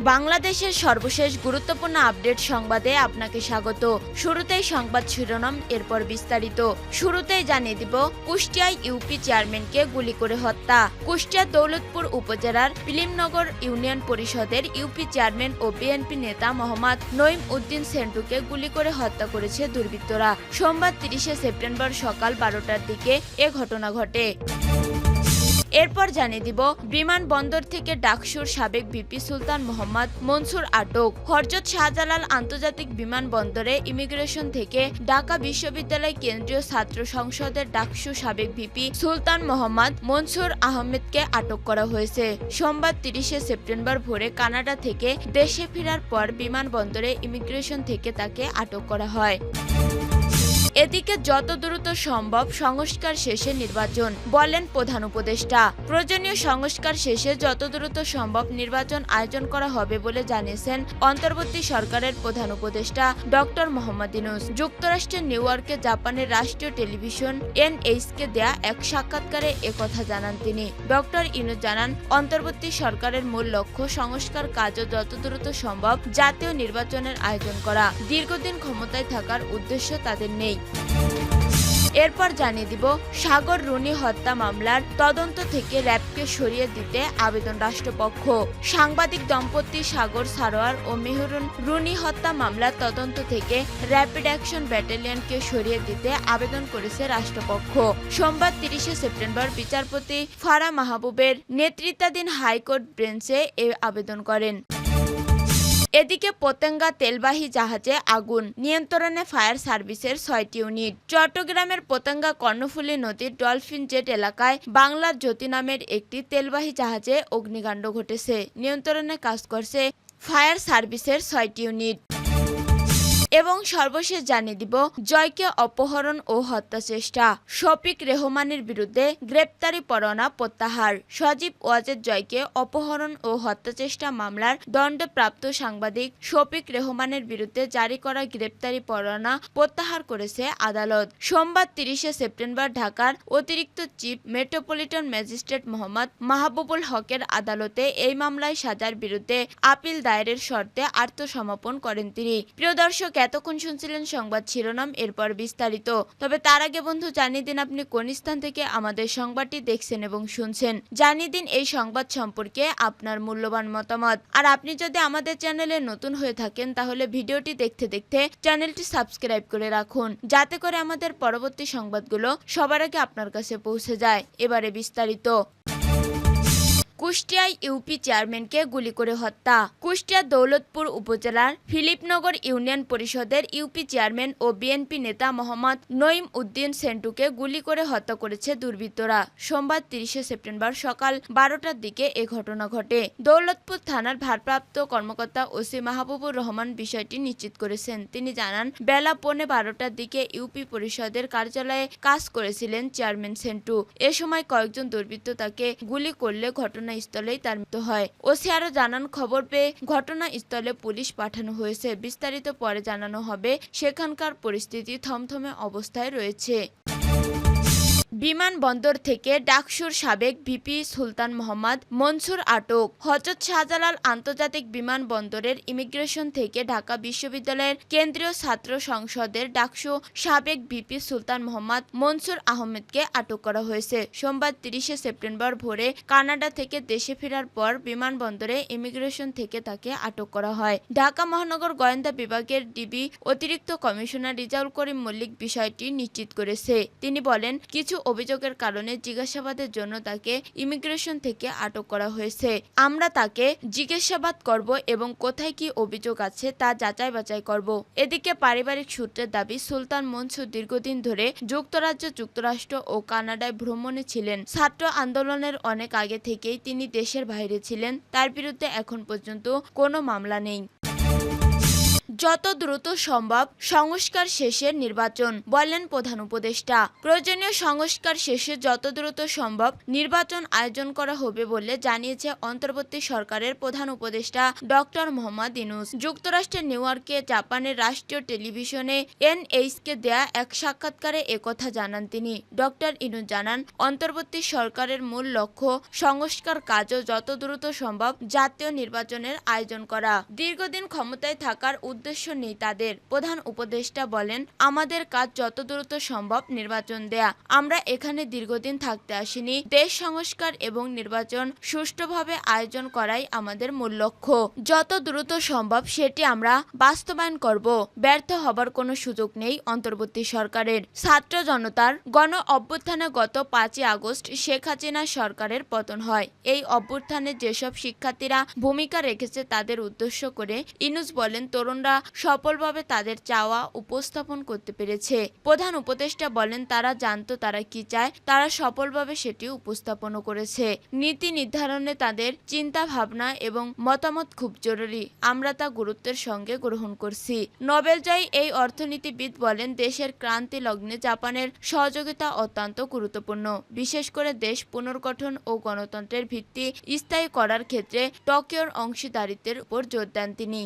বাংলাদেশের সর্বশেষ গুরুত্বপূর্ণ আপডেট সংবাদে আপনাকে স্বাগত। শুরুতেই সংবাদ শিরোনাম, এরপর বিস্তারিত। শুরুতেই জানিয়ে দিব, কুষ্টিয়ায় ইউপি চেয়ারম্যানকে গুলি করে হত্যা। কুষ্টিয়ার দৌলতপুর উপজেলার পিলিমনগর ইউনিয়ন পরিষদের ইউপি চেয়ারম্যান ও বিএনপি নেতা মোহাম্মদ নঈম উদ্দিন সেন্টুকে গুলি করে হত্যা করেছে দুর্বৃত্তরা। সোমবার 30 সেপ্টেম্বর সকাল 12টার দিকে এ ঘটনা ঘটে। এরপর জানিয়ে দিব, বিমানবন্দর থেকে ডাকসুর সাবেক ভিপি সুলতান মোহাম্মদ মনসুর আটক। হযরত শাহজালাল আন্তর্জাতিক বিমানবন্দরে ইমিগ্রেশন থেকে ঢাকা বিশ্ববিদ্যালয় কেন্দ্রীয় ছাত্র সংসদের ডাকসু সাবেক ভিপি সুলতান মোহাম্মদ মনসুর আহমেদকে আটক করা হয়েছে। সোমবার 30 সেপ্টেম্বর ভোরে কানাডা থেকে দেশে ফেরার পর বিমানবন্দরে ইমিগ্রেশন থেকে তাকে আটক করা হয়। এদিকে যত দ্রুত সম্ভব সংস্কার শেষে নির্বাচন, বলেন প্রধান উপদেষ্টা। প্রয়োজনীয় সংস্কার শেষে যত দ্রুত সম্ভব নির্বাচন আয়োজন করা হবে বলে জানিয়েছেন অন্তর্বর্তী সরকারের প্রধান উপদেষ্টা ডক্টর মোহাম্মদ ইউনূস। যুক্তরাষ্ট্রের নিউ ইয়র্কে জাপানের রাষ্ট্রীয় টেলিভিশন এনএইচকে দেয়া এক সাক্ষাৎকারে একথা জানান তিনি। ডক্টর ইউনূস জানান, অন্তর্বর্তী সরকারের মূল লক্ষ্য সংস্কার কাজও যত দ্রুত সম্ভব জাতীয় নির্বাচনের আয়োজন করা। দীর্ঘদিন ক্ষমতায় থাকার উদ্দেশ্য তাদের নেই। এরপর জানিয়ে দিব, সাগর রুনি হত্যা মামলার তদন্ত থেকে র্যাবকে সরিয়ে দিতে আবেদন রাষ্ট্রপক্ষ। সাংবাদিক দম্পতি সাগর সারোয়ার ও মেহরুন রুনি হত্যা মামলার তদন্ত থেকে র্যাপিড অ্যাকশন ব্যাটালিয়নকে সরিয়ে দিতে আবেদন করেছে রাষ্ট্রপক্ষ। সোমবার 30 সেপ্টেম্বর বিচারপতি ফারা মাহবুবের নেতৃত্বাধীন হাইকোর্ট বেঞ্চে এ আবেদন করেন। এদিকে পতেঙ্গা তেলবাহী জাহাজে আগুন, নিয়ন্ত্রণে ফায়ার সার্ভিসের 6টি ইউনিট। চট্টগ্রামের পতেঙ্গা কর্ণফুলী নদীর ডলফিন জেট এলাকায় বাংলার জ্যোতি নামের একটি তেলবাহী জাহাজে অগ্নিকাণ্ড ঘটেছে। নিয়ন্ত্রণে কাজ করছে ফায়ার সার্ভিসের 6টি ইউনিট। এবং সর্বশেষ জানিয়ে দিব, জয়কে অপহরণ ও হত্যা চেষ্টা, শফিক রেহমানের বিরুদ্ধে গ্রেপ্তারি পরোয়ানা প্রত্যাহার। সজীব ওয়াজেদ জয়কে অপহরণ ও হত্যা চেষ্টা মামলার দণ্ডপ্রাপ্ত সাংবাদিক শফিক রেহমানের বিরুদ্ধে জারি করা গ্রেপ্তারি পরোয়ানা প্রত্যাহার করেছে আদালত। সোমবার 30 সেপ্টেম্বর ঢাকার অতিরিক্ত chief metropolitan magistrate Mohammad Mahbubul হকের আদালতে এই মামলায় সাজার বিরুদ্ধে আপিল দায়েরের শর্তে আত্মসমর্পণ করেন তিনি। প্রিয় দর্শক, এতক্ষণ শুনছিলেন সংবাদ শিরোনাম, এরপর বিস্তারিত। তবে তার আগে বন্ধু, জানিয়ে দিন আপনি কোন স্থান থেকে আমাদের সংবাদটি দেখছেন এবং শুনছেন। জানিয়ে দিন এই সংবাদ সম্পর্কে আপনার মূল্যবান মতামত। আর আপনি যদি আমাদের চ্যানেলে নতুন হয়ে থাকেন তাহলে ভিডিওটি দেখতে দেখতে চ্যানেলটি সাবস্ক্রাইব করে রাখুন, যাতে করে আমাদের পরবর্তী সংবাদগুলো সবার আগে আপনার কাছে পৌঁছে যায়। এবারে বিস্তারিত। কুষ্টিয়ায় ইউপি চেয়ারম্যানকে গুলি করে হত্যা। কুষ্টিয়ার দৌলতপুর উপজেলার ফিলিপনগর ইউনিয়ন পরিষদের ইউপি চেয়ারম্যান ও বিএনপি নেতা মোহাম্মদ নঈম উদ্দিন সেন্টুকে গুলি করে হত্যা করেছে দুর্বৃত্তরা। সোমবার 30 সেপ্টেম্বর সকাল 12টার দিকে এ ঘটনা ঘটে। দৌলতপুর থানার ভারপ্রাপ্ত কর্মকর্তা ওসি মাহবুবুর রহমান বিষয়টি নিশ্চিত করেছেন। তিনি জানান, বেলা 12:15টার দিকে ইউপি পরিষদের কার্যালয়ে কাজ করেছিলেন চেয়ারম্যান সেন্টু। এ সময় কয়েকজন দুর্বৃত্ত তাকে গুলি করলে ঘটনাস্থলেই তার মৃত্যু হয়। ওসি আরো জানান, খবর পেয়ে ঘটনাস্থলে পুলিশ পাঠানো হয়েছে। বিস্তারিত পরে জানানো হবে। সেখানকার পরিস্থিতি থমথমে অবস্থায় রয়েছে। বিমানবন্দর থেকে ডাকসুর সাবেক ভিপি সুলতান মোহাম্মদ মনসুর আটক। হযরত শাহজালাল আন্তর্জাতিক বিমানবন্দরের ইমিগ্রেশন থেকে ঢাকা বিশ্ববিদ্যালয়ের কেন্দ্রীয় ছাত্র সংসদের ডাকসু সাবেক ভিপি সুলতান মোহাম্মদ মনসুর আহমেদকে আটক করা হয়েছে। সোমবার 30 সেপ্টেম্বর ভোরে কানাডা থেকে দেশে ফেরার পর বিমানবন্দরে ইমিগ্রেশন থেকে তাকে আটক করা হয়। ঢাকা মহানগর গোয়েন্দা বিভাগের ডিবি অতিরিক্ত কমিশনার রিজাউল করিম মল্লিক বিষয়টি নিশ্চিত করেছে। তিনি বলেন, কিছু অভিযোগের কারণে জিজ্ঞাসাবাদের জন্য তাকে ইমিগ্রেশন থেকে আটক করা হয়েছে। আমরা তাকে জিজ্ঞাসাবাদ করব এবং কোথায় কি অভিযোগ আছে তা যাচাই বাছাই করব। এদিকে পারিবারিক সূত্রের দাবি, সুলতান মনসুর দীর্ঘদিন ধরে যুক্তরাজ্য, যুক্তরাষ্ট্র ও কানাডায় ভ্রমণে ছিলেন। ছাত্র আন্দোলনের অনেক আগে থেকেই তিনি দেশের বাইরে ছিলেন। তার বিরুদ্ধে এখন পর্যন্ত কোনো মামলা নেই। যত দ্রুত সম্ভব সংস্কার শেষে নির্বাচন, বললেন প্রধান উপদেষ্টা। প্রয়োজনীয় সংস্কার শেষে যত দ্রুত সম্ভব নির্বাচন আয়োজন করা হবে বলে জানিয়েছে অন্তর্বর্তী সরকারের প্রধান উপদেষ্টা ডক্টর মোহাম্মদ ইউনূস। যুক্তরাষ্ট্রের নিউ ইয়র্কে জাপানের রাষ্ট্রীয় টেলিভিশনে NHK দেয়া এক সাক্ষাৎকারে একথা জানান তিনি। ডক্টর ইউনূস জানান, অন্তর্বর্তী সরকারের মূল লক্ষ্য সংস্কার কাজও যত দ্রুত সম্ভব জাতীয় নির্বাচনের আয়োজন করা। দীর্ঘদিন ক্ষমতায় থাকার উদ্দেশ্য নেই তাদের। প্রধান উপদেষ্টা বলেন, আমাদের কাজ যত দ্রুত সম্ভব নির্বাচন দেয়া। আমরা এখানে দীর্ঘদিন থাকতে আসিনি। দেশ সংস্কার এবং নির্বাচন সুষ্ঠুভাবে আয়োজন করাই আমাদের মূল লক্ষ্য। যত দ্রুত সম্ভব সেটি আমরা বাস্তবায়ন করব। ব্যর্থ হবার কোনো সুযোগ নেই অন্তর্বর্তী সরকারের। ছাত্র জনতার গণ অভ্যুত্থানে গত 5ই আগস্ট শেখ হাসিনা সরকারের পতন হয়। এই অভ্যুত্থানে যেসব শিক্ষার্থীরা ভূমিকা রেখেছে তাদের উদ্দেশ্য করে ইউনূস বলেন, তরুণরা সফলভাবে তাদের চাওয়া উপস্থাপন করতে পেরেছে। প্রধান উপদেষ্টা বলেন, তারা জানতো তারা কি চায়, তারা সফলভাবে সেটি উপস্থাপনও করেছে। নীতি নির্ধারণে তাদের চিন্তা ভাবনা এবং মতামত খুব জরুরি। আমরা তা গুরুত্বের সঙ্গে গ্রহণ করছি। নোবেলজয়ী এই অর্থনীতিবিদ বলেন, দেশের ক্রান্তি লগ্নে জাপানের সহযোগিতা অত্যন্ত গুরুত্বপূর্ণ। বিশেষ করে দেশ পুনর্গঠন ও গণতন্ত্রের ভিত্তি স্থায়ী করার ক্ষেত্রে টোকিওর অংশীদারিত্বের উপর জোর দেন তিনি।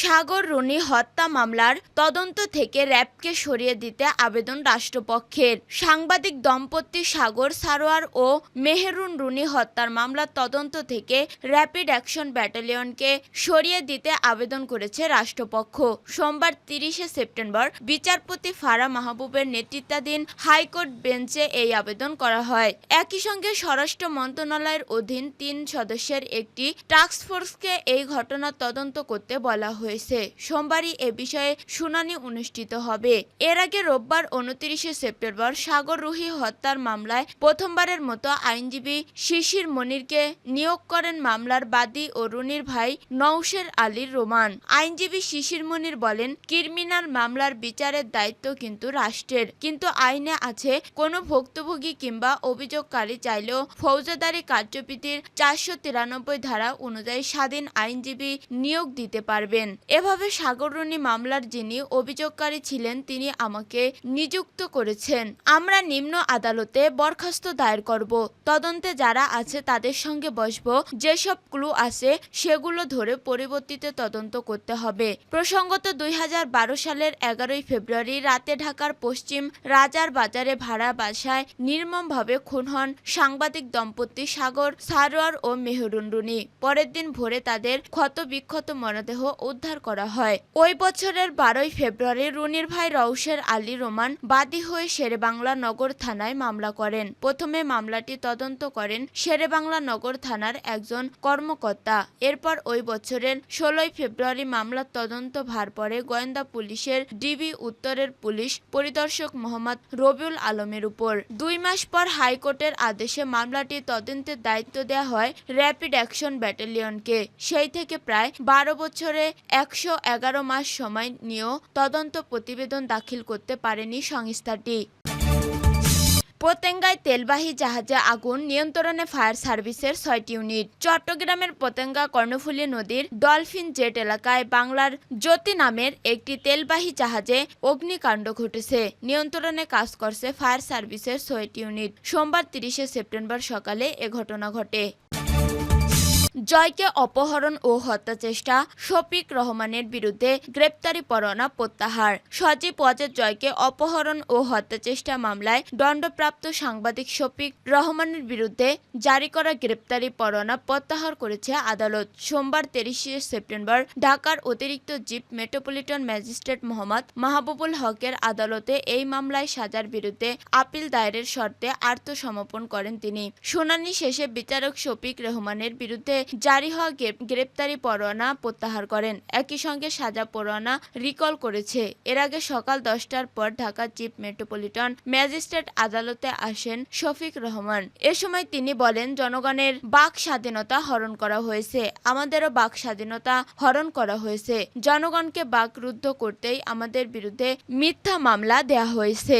সাগর রুনি হত্যা মামলার তদন্ত থেকে র্যাবকে সরিয়ে দিতে আবেদন রাষ্ট্রপক্ষের। সাংবাদিক দম্পতি সাগর সারোয়ার ও মেহেরুন রুনি হত্যার মামলার তদন্ত থেকে র্যাপিড অ্যাকশন ব্যাটালিয়নকে সরিয়ে দিতে আবেদন করেছে রাষ্ট্রপক্ষ। সোমবার 30শে সেপ্টেম্বর বিচারপতি ফারা মাহবুবের নেতৃত্বাধীন হাইকোর্ট বেঞ্চে এই আবেদন করা হয়। একই সঙ্গে স্বরাষ্ট্র মন্ত্রণালয়ের অধীন 3 সদস্যের একটি টাস্কফোর্সকে এই ঘটনার তদন্ত করতে বলা হয়েছে। সোমবারই এ বিষয়ে শুনানি অনুষ্ঠিত হবে। এর আগে রোববার 29শে সেপ্টেম্বর সাগর রুহি হত্যার মামলায় প্রথমবারের মতো আইনজীবী শিশির মনিরকে নিয়োগ করেন মামলার বাদী ও রুনির ভাই নওশের আলী রোমান। আইনজীবী শিশির মনির বলেন, ক্রিমিনাল মামলার বিচারের দায়িত্ব কিন্তু রাষ্ট্রের, কিন্তু আইনে আছে কোনো ভুক্তভোগী কিংবা অভিযোগকারী চাইলেও ফৌজদারি কার্যবিধির 493 ধারা অনুযায়ী স্বাধীন আইনজীবী নিয়োগ দিতে পারবেন। এভাবে সাগর রুনি মামলার যিনি অভিযোগকারী ছিলেন তিনি আমাকে নিযুক্ত করেছেন। আমরা নিম্ন আদালতে বরখাস্ত দায়ের করব। তদন্তে যারা আছে তাদের সঙ্গে বসব। যেসব ক্লু আছে সেগুলো ধরে পরিবর্তিত তদন্ত করতে হবে। প্রসঙ্গত 2012 সালের 11ই ফেব্রুয়ারি রাতে ঢাকার পশ্চিম রাজার বাজারে ভাড়া বাসায় নির্মমভাবে খুন হন সাংবাদিক দম্পতি সাগর সারোয়ার ও মেহেরুন রুনি। পরের দিন ভোরে তাদের ক্ষতবিক্ষত মরদেহ উদ্ধার করা হয়। ওই বছরের 12ই ফেব্রুয়ারি রুনির ভাই নওশের আলী রোমান বাদী হয়ে শেরেবাংলা নগর থানায় মামলা করেন। প্রথমে মামলাটি তদন্ত করেন শেরেবাংলা নগর থানার একজন কর্মকর্তা। এরপর ওই বছরের 16ই ফেব্রুয়ারি মামলার তদন্ত ভার পড়ে গোয়েন্দা পুলিশের ডিবি উত্তরের পুলিশ পরিদর্শক মোহাম্মদ রবিউল আলমের উপর। 2 মাস পর হাইকোর্টের আদেশে মামলাটি তদন্তের দায়িত্ব দেওয়া হয় র্যাপিড অ্যাকশন ব্যাটালিয়নকে। সেই থেকে প্রায় 12 বছরে 111 মাস সময় নিয়েও তদন্ত প্রতিবেদন দাখিল করতে পারেনি সংস্থাটি। পতেঙ্গায় তেলবাহী জাহাজে আগুন, নিয়ন্ত্রণে ফায়ার সার্ভিসের 6টি ইউনিট। চট্টগ্রামের পতেঙ্গা কর্ণফুলী নদীর ডলফিন জেট এলাকায় বাংলার জ্যোতি নামের একটি তেলবাহী জাহাজে অগ্নিকাণ্ড ঘটেছে। নিয়ন্ত্রণে কাজ করছে ফায়ার সার্ভিসের 6টি ইউনিট। সোমবার 30শে সেপ্টেম্বর সকালে এ ঘটনা ঘটে। জয়কে অপহরণ ও হত্যাচেষ্টা, শফিক রহমানের বিরুদ্ধে গ্রেপ্তারি পরোয়ানা প্রত্যাহার। সজীব ওয়াজেদ জয়কে অপহরণ ও হত্যাচেষ্টা মামলায় দণ্ডপ্রাপ্ত সাংবাদিক শফিক রহমানের বিরুদ্ধে জারি করা গ্রেপ্তারি পরোয়ানা প্রত্যাহার করেছে আদালত। সোমবার 30শে সেপ্টেম্বর ঢাকার অতিরিক্ত chief metropolitan magistrate Mohammad Mahbubul হকের আদালতে এই মামলায় সাজার বিরুদ্ধে আপিল দায়েরের শর্তে আত্মসমর্পণ করেন তিনি। শুনানি শেষে বিচারক শফিক রহমানের বিরুদ্ধে জারি হওয়া গ্রেপ্তারি পরোয়ানা প্রত্যাহার করেন। একই সঙ্গে সাজা পরোয়ানা রিকল করেছে। এর আগে সকাল 10টার পর ঢাকা চিফ মেট্রোপলিটন ম্যাজিস্ট্রেট আদালতে আসেন শফিক রহমান। এ সময় তিনি বলেন, জনগণের বাক স্বাধীনতা হরণ করা হয়েছে, আমাদেরও বাক স্বাধীনতা হরণ করা হয়েছে। জনগণকে বাকরুদ্ধ করতেই আমাদের বিরুদ্ধে মিথ্যা মামলা দেয়া হয়েছে।